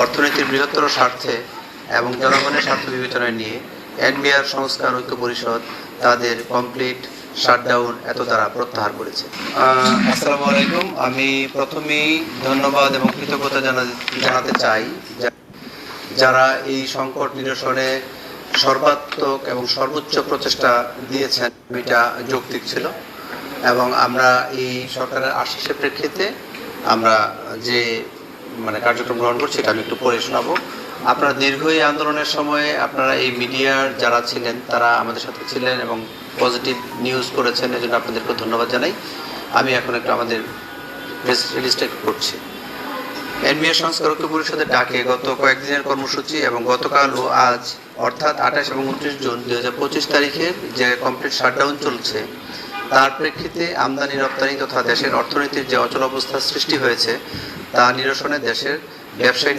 অর্থনীতির বৃহত্তর স্বার্থে এবং জনগণের স্বার্থ বিবেচনায় নিয়ে এনবিআর সংস্কার ঐক্য পরিষদ তাদের কমপ্লিট শাটডাউন এত দ্বারা প্রত্যাহার করেছে। আসসালামু আলাইকুম। আমি প্রথমেই ধন্যবাদ এবং কৃতজ্ঞতা জানাতে চাই যারা এই সংকট নিরসনে সর্বাত্মক এবং সর্বোচ্চ প্রচেষ্টা দিয়েছেন। এটা যৌক্তিক ছিল এবং আমরা এই সরকারের আশ্বাসের প্রেক্ষিতে আমরা যে কার্যক্রম গ্রহণ করছি এটা আমি একটু পড়ে শোনাবো। আপনারা দীর্ঘ এই আন্দোলনের সময়ে আপনারা এই মিডিয়ার যারা ছিলেন তারা আমাদের সাথে ছিলেন এবং পজিটিভ নিউজ করেছেন, এজন্য আপনাদেরকে ধন্যবাদ জানাই। আমি এখন একটু আমাদের প্রেস রিলিজটা একটু করছি। এনবিআর সংস্কার ঐক্য পরিষদের ডাকে গত কয়েকদিনের কর্মসূচি এবং গতকাল ও আজ অর্থাৎ 28 এবং 29 জুন 2025 তারিখের যে কমপ্লিট শাটডাউন চলছে তার প্রেক্ষিতে আমদানি রপ্তানি তথা দেশের অর্থনীতির যে অচল অবস্থা সৃষ্টি হয়েছে তা নিরসনে দেশের ব্যবসায়ী